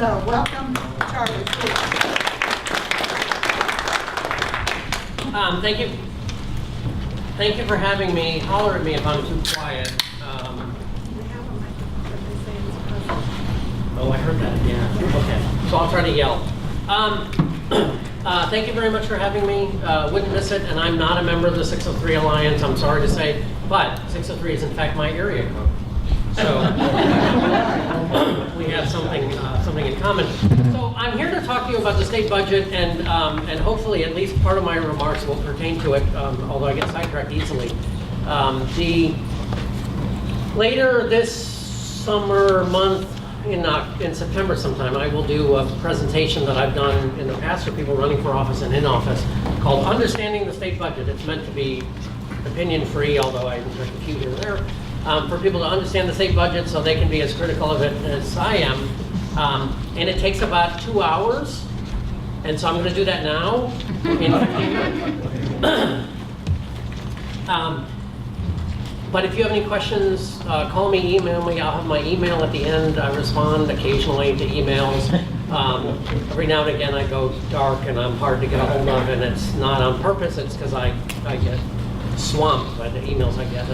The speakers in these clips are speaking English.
So welcome, Charlie. Thank you. Thank you for having me. Holler at me if I'm too quiet. Oh, I heard that. Yeah. Okay. So I'll try to yell. Thank you very much for having me. Wouldn't miss it. And I'm not a member of the 603 Alliance. I'm sorry to say, but 603 is in fact my area code. So we have something in common. So I'm here to talk to you about the state budget, and hopefully at least part of my remarks will pertain to it, although I get sidetracked easily. Later this summer month, in September sometime, I will do a presentation that I've done in the past for people running for office and in office called Understanding the State Budget. It's meant to be opinion-free, although I insert a few here and there. For people to understand the state budget so they can be as critical of it as I am. And it takes about 2 hours. And so I'm going to do that now in 15 minutes. But if you have any questions, call me, email me. I'll have my email at the end. I respond occasionally to emails. Every now and again I go dark and I'm hard to get a hold of, and it's not on purpose. It's because I get swamped by the emails I get.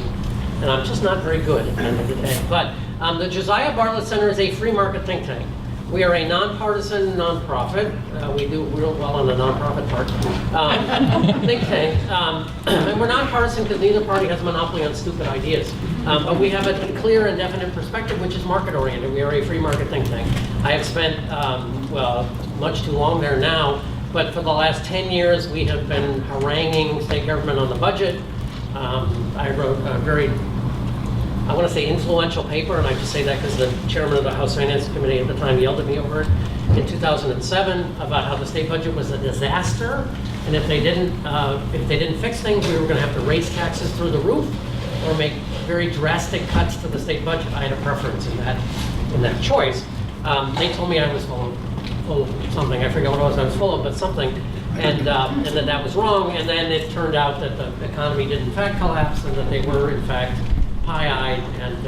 And I'm just not very good at the end of the day. But the Josiah Bartlett Center is a free market think tank. We are a nonpartisan nonprofit. We do real well on the nonprofit part. Think tank. And we're nonpartisan because neither party has a monopoly on stupid ideas. But we have a clear and definite perspective, which is market oriented. We are a free market think tank. I have spent, well, much too long there now, but for the last 10 years we have been haranguing state government on the budget. I wrote a very, I want to say influential paper, and I just say that because the chairman of the House Finance Committee at the time yelled at me over it in 2007 about how the state budget was a disaster, and if they didn't fix things, we were going to have to raise taxes through the roof or make very drastic cuts to the state budget. I had a preference in that choice. They told me I was full of something. I forget what it was I was full of, but something. And then that was wrong, and then it turned out that the economy did in fact collapse, and that they were in fact pie-eyed, and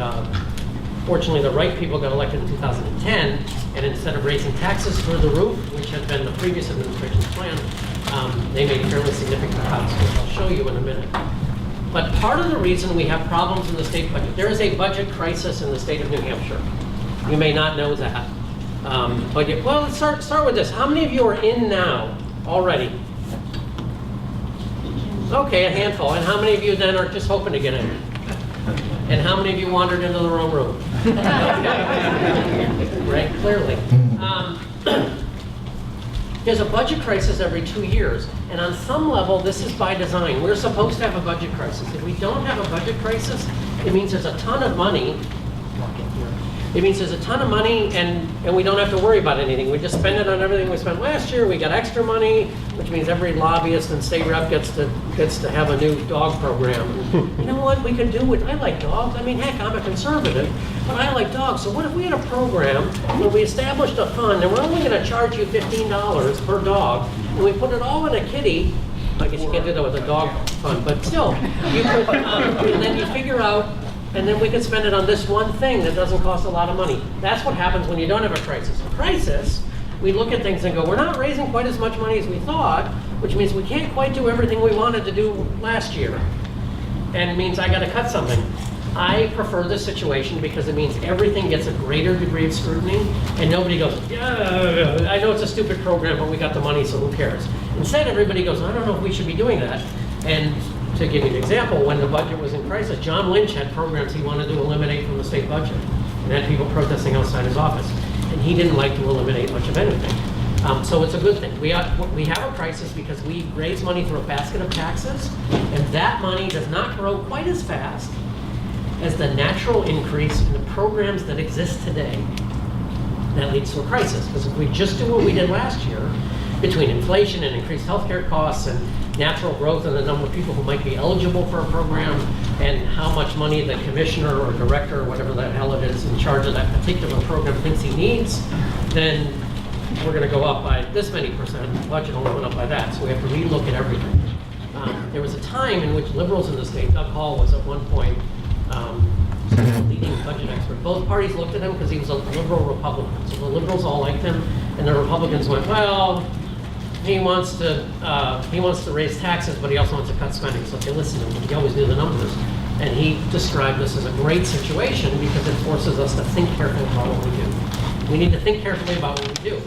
fortunately the right people got elected in 2010, and instead of raising taxes through the roof, which had been the previous administration's plan, they made fairly significant cuts, which I'll show you in a minute. But part of the reason we have problems in the state budget, there is a budget crisis in the state of New Hampshire. You may not know that. Well, let's start with this. How many of you are in now already? Okay, a handful. And how many of you then are just hoping to get in? And how many of you wandered into the wrong room? Right, clearly. There's a budget crisis every 2 years, and on some level, this is by design. We're supposed to have a budget crisis. If we don't have a budget crisis, it means there's a ton of money. It means there's a ton of money, and we don't have to worry about anything. We just spend it on everything we spent last year. We got extra money, which means every lobbyist and state rep gets to have a new dog program. You know what we can do with, I like dogs. I mean, heck, I'm a conservative, but I like dogs. So what if we had a program where we established a fund, and we're only going to charge you $15 per dog, and we put it all in a kitty. I guess you can't do that with a dog fund, but still, you could, and then you figure out, and then we can spend it on this one thing that doesn't cost a lot of money. That's what happens when you don't have a crisis. A crisis, we look at things and go, we're not raising quite as much money as we thought, which means we can't quite do everything we wanted to do last year. And it means I got to cut something. I prefer this situation because it means everything gets a greater degree of scrutiny, and nobody goes, yeah, I know it's a stupid program, but we got the money, so who cares? Instead, everybody goes, I don't know if we should be doing that. And to give you an example, when the budget was in crisis, John Lynch had programs he wanted to eliminate from the state budget, and had people protesting outside his office. And he didn't like to eliminate much of anything. So it's a good thing. We have a crisis because we raise money through a basket of taxes, and that money does not grow quite as fast as the natural increase in the programs that exist today. That leads to a crisis, because if we just do what we did last year, between inflation and increased healthcare costs and natural growth in the number of people who might be eligible for a program, and how much money the commissioner or director or whatever the hell it is in charge of that particular program thinks he needs, then we're going to go up by this many percent. The budget only went up by that, so we have to relook at everything. There was a time in which liberals in the state, Doug Hall was at one point leading budget expert. Both parties looked at him because he was a liberal Republican. So the liberals all liked him, and the Republicans went, well, he wants to raise taxes, but he also wants to cut spending. So they listened to him. He always knew the numbers. And he described this as a great situation because it forces us to think carefully about what we do. We need to think carefully about what we do.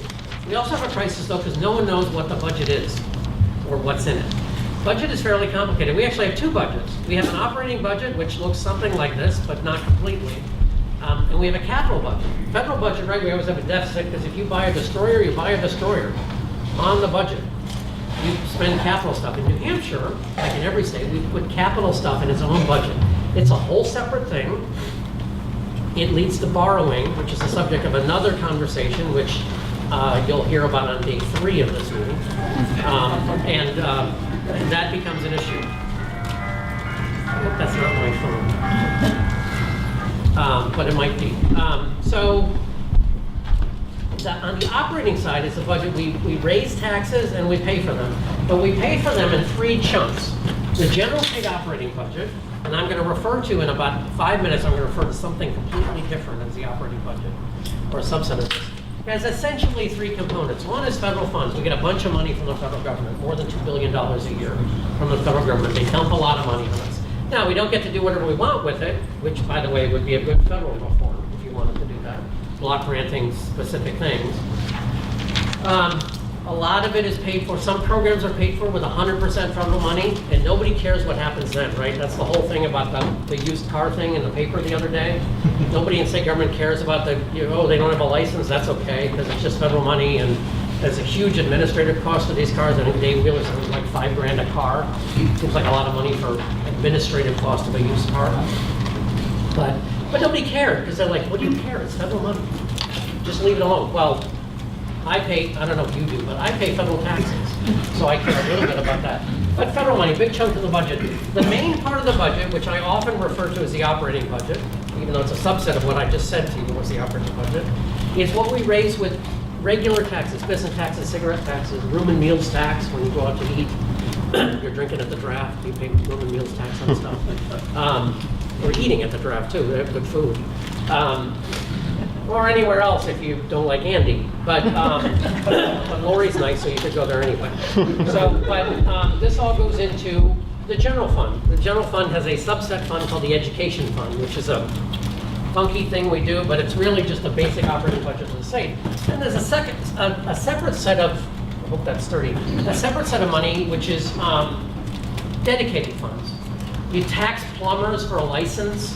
We also have a crisis, though, because no one knows what the budget is or what's in it. Budget is fairly complicated. We actually have two budgets. We have an operating budget, which looks something like this, but not completely. And we have a capital budget. Federal budget, right, we always have a deficit because if you buy a destroyer, you buy a destroyer on the budget. You spend capital stuff. In New Hampshire, like in every state, we put capital stuff in its own budget. It's a whole separate thing. It leads to borrowing, which is the subject of another conversation, which you'll hear about on day 3 of this meeting. And that becomes an issue. I hope that's not my phone. But it might be. On the operating side is the budget. We raise taxes and we pay for them. But we pay for them in 3 chunks. The general state operating budget, and I'm going to refer to in about 5 minutes, I'm going to refer to something completely different as the operating budget, or a subset of this. It has essentially 3 components. One is federal funds. We get a bunch of money from the federal government, more than $2 billion a year from the federal government. They dump a lot of money on us. Now, we don't get to do whatever we want with it, which, by the way, would be a good federal reform if you wanted to do that. Block granting specific things. A lot of it is paid for. Some programs are paid for with 100% federal money, and nobody cares what happens then, right? That's the whole thing about the used car thing in the paper the other day. Nobody in state government cares about they don't have a license, that's okay, because it's just federal money, and there's a huge administrative cost to these cars. I think Dave Wheeler said it was like $5 grand a car. Seems like a lot of money for administrative cost of a used car. But nobody cared, because they're like, what do you care? It's federal money. Just leave it alone. Well, I don't know if you do, but I pay federal taxes, so I care a little bit about that. But federal money, big chunk of the budget. The main part of the budget, which I often refer to as the operating budget, even though it's a subset of what I just said to you was the operating budget, is what we raise with regular taxes, business taxes, cigarette taxes, room and meals tax when you go out to eat. You're drinking at the draft, you pay room and meals tax on stuff. Or eating at the draft too, they have good food. Or anywhere else if you don't like Andy. But Lori's nice, so you could go there anyway. This all goes into the general fund. The general fund has a subset fund called the education fund, which is a funky thing we do, but it's really just a basic operating budget of the state. And there's a separate set of, I hope that's sturdy, a separate set of money, which is dedicated funds. You tax plumbers for a license,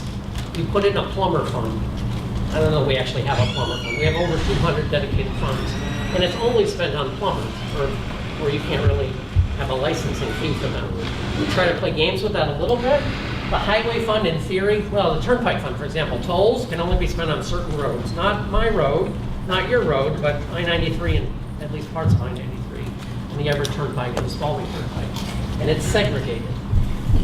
you put it in a plumber fund. I don't know if we actually have a plumber fund. We have over 200 dedicated funds. And it's only spent on plumbers, where you can't really have a licensing fee for them. We try to play games with that a little bit. The highway fund, in theory, well, the turnpike fund, for example, tolls can only be spent on certain roads. Not my road, not your road, but I-93 and at least parts of I-93, and the Everett Turnpike and the Spalding Turnpike. And it's segregated.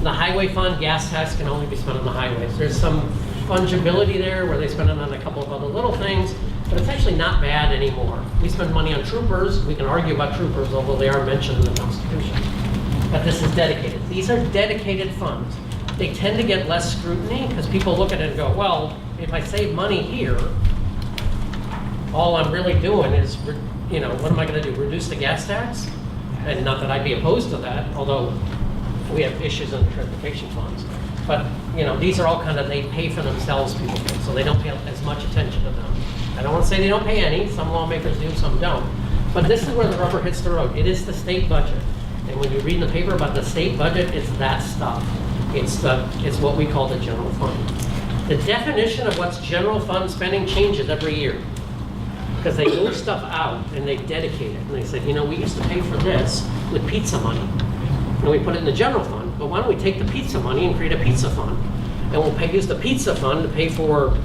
The highway fund, gas tax can only be spent on the highways. There's some fungibility there where they spend it on a couple of other little things, but it's actually not bad anymore. We spend money on troopers. We can argue about troopers, although they are mentioned in the Constitution. But this is dedicated. These are dedicated funds. They tend to get less scrutiny because people look at it and go, well, if I save money here, all I'm really doing is, what am I going to do? Reduce the gas tax? And not that I'd be opposed to that, although we have issues in the transportation funds. But, these are all they pay for themselves, people think, so they don't pay as much attention to them. I don't want to say they don't pay any. Some lawmakers do, some don't. But this is where the rubber hits the road. It is the state budget. And when you read in the paper about the state budget, it's that stuff. It's what we call the general fund. The definition of what's general fund spending changes every year. Because they move stuff out and they dedicate it. And they say, we used to pay for this with pizza money. And we put it in the general fund. But why don't we take the pizza money and create a pizza fund? And we'll use the pizza fund to pay for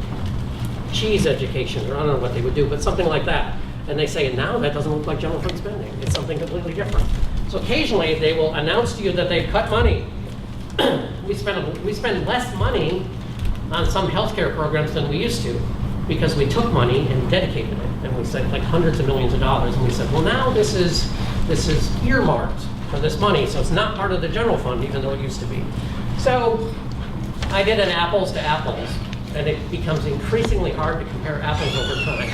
cheese education, or I don't know what they would do, but something like that. And they say, now that doesn't look like general fund spending. It's something completely different. So occasionally they will announce to you that they've cut money. We spend less money on some healthcare programs than we used to because we took money and dedicated it. And we said like hundreds of millions of dollars. And we said, well, now this is earmarked for this money, so it's not part of the general fund, even though it used to be. So I did an apples to apples and it becomes increasingly hard to compare apples over time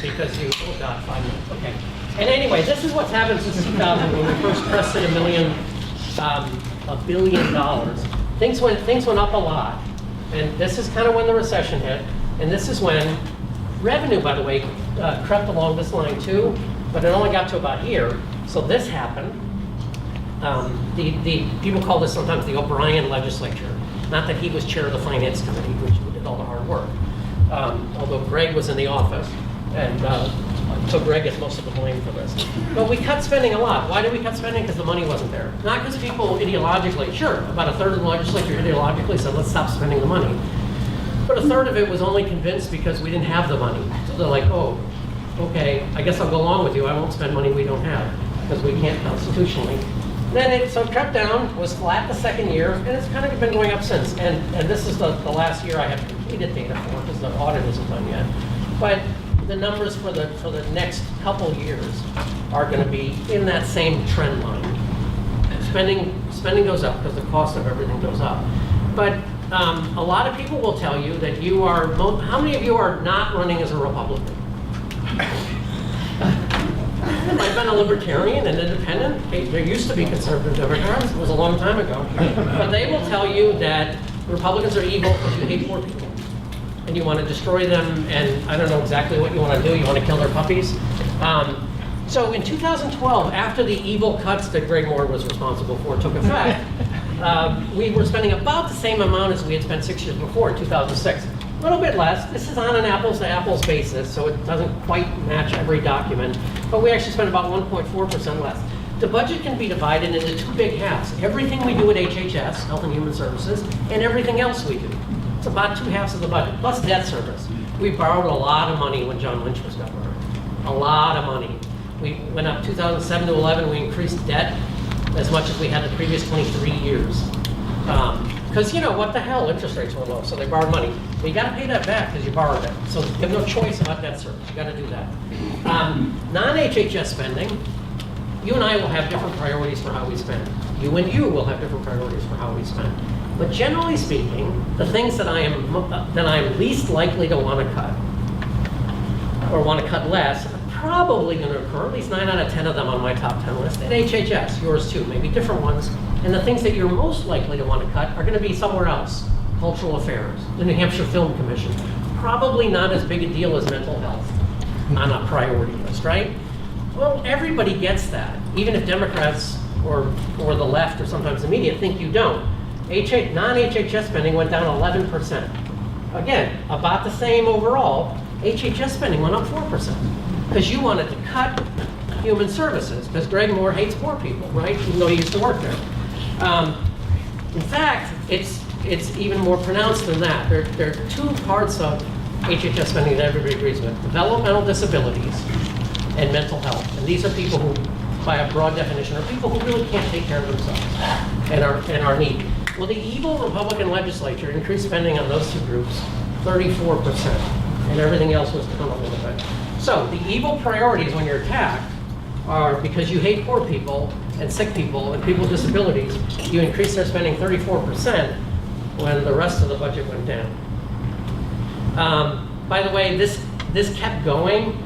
because you, oh God, 5 minutes, okay. And anyway, this is what's happened since 2000 when we first crested $1 billion. Things went up a lot, and this is kind of when the recession hit, and this is when revenue, by the way, crept along this line too, but it only got to about here. So this happened. The people call this sometimes the O'Brien legislature. Not that he was chair of the finance committee, which did all the hard work. Although Greg was in the office, and so Greg gets most of the blame for this. But we cut spending a lot. Why did we cut spending? Because the money wasn't there. Not because people ideologically, sure, about a third of the legislature ideologically said, let's stop spending the money. But a third of it was only convinced because we didn't have the money. So they're like, oh, okay, I guess I'll go along with you. I won't spend money we don't have because we can't constitutionally. Then it crept down, was flat the second year, and it's kind of been going up since. And this is the last year I have completed data for because the audit isn't done yet. But the numbers for the next couple years are going to be in that same trend line. Spending goes up because the cost of everything goes up. But a lot of people will tell you that you are, how many of you are not running as a Republican? I've been a libertarian and independent. There used to be conservative Democrats. It was a long time ago. But they will tell you that Republicans are evil because you hate poor people. And you want to destroy them, and I don't know exactly what you want to do. You want to kill their puppies. So in 2012, after the evil cuts that Greg Moore was responsible for took effect, we were spending about the same amount as we had spent 6 years before in 2006. A little bit less. This is on an apples-to-apples basis, so it doesn't quite match every document. But we actually spent about 1.4% less. The budget can be divided into two big halves. Everything we do at HHS, Health and Human Services, and everything else we do. It's about 2/2 of the budget, plus debt service. We borrowed a lot of money when John Lynch was governor. A lot of money. We went up 2007 to 11, we increased debt as much as we had the previous 23 years. Because, you know, what the hell, interest rates were low, so they borrowed money. But you got to pay that back because you borrowed it. So you have no choice about debt service. You got to do that. Non-HHS spending, you and I will have different priorities for how we spend. You and you will have different priorities for how we spend. But generally speaking, the things that I'm least likely to want to cut, or want to cut less, are probably going to occur, at least 9 out of 10 of them on my top 10 list, at HHS, yours too, maybe different ones. And the things that you're most likely to want to cut are going to be somewhere else. Cultural affairs, the New Hampshire Film Commission. Probably not as big a deal as mental health on a priority list, right? Well, everybody gets that, even if Democrats or the left or sometimes the media think you don't. Non-HHS spending went down 11%. Again, about the same overall. HHS spending went up 4% because you wanted to cut human services because Greg Moore hates poor people, right? Even though he used to work there. In fact, it's even more pronounced than that. There are two parts of HHS spending that everybody agrees with: developmental disabilities and mental health. And these are people who, by a broad definition, are people who really can't take care of themselves and are needy. Well, the evil Republican legislature increased spending on those two groups 34%, and everything else was down a little bit. So the evil priorities when you're attacked are because you hate poor people and sick people and people with disabilities, you increase their spending 34% when the rest of the budget went down. By the way, this kept going.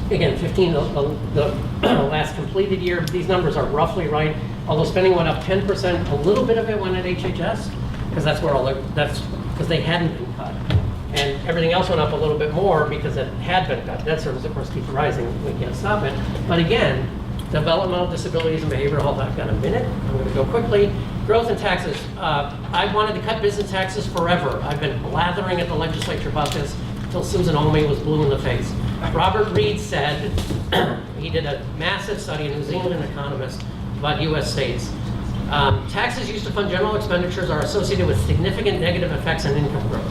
Again, 15, the last completed year, these numbers are roughly right. Although spending went up 10%, a little bit of it went at HHS, because that's where because they hadn't been cut. And everything else went up a little bit more because it had been cut. Debt service, of course, keeps rising. We can't stop it. But again, developmental disabilities and behavioral health, I've got a minute. I'm going to go quickly. Growth in taxes. I wanted to cut business taxes forever. I've been blathering at the legislature about this until Susan Olney was blue in the face. Robert Reed said, he did a massive study, a New Zealand economist, about U.S. states. Taxes used to fund general expenditures are associated with significant negative effects on income growth.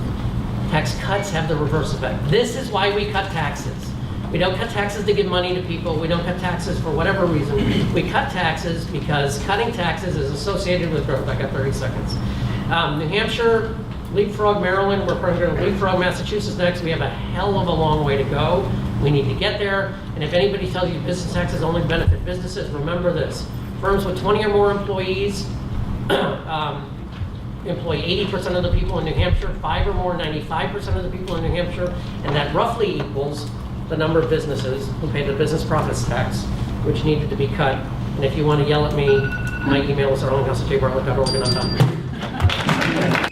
Tax cuts have the reverse effect. This is why we cut taxes. We don't cut taxes to give money to people. We don't cut taxes for whatever reason. We cut taxes because cutting taxes is associated with growth. I got 30 seconds. New Hampshire, leapfrog Maryland. We're probably going to leapfrog Massachusetts next. We have a hell of a long way to go. We need to get there. And if anybody tells you business taxes only benefit businesses, remember this. Firms with 20 or more employees employ 80% of the people in New Hampshire, 5 or more, 95% of the people in New Hampshire, and that roughly equals the number of businesses who pay the business profits tax, which needed to be cut. And if you want to yell at me, my email is arlinghaus@jbartlett.org, and I'm done.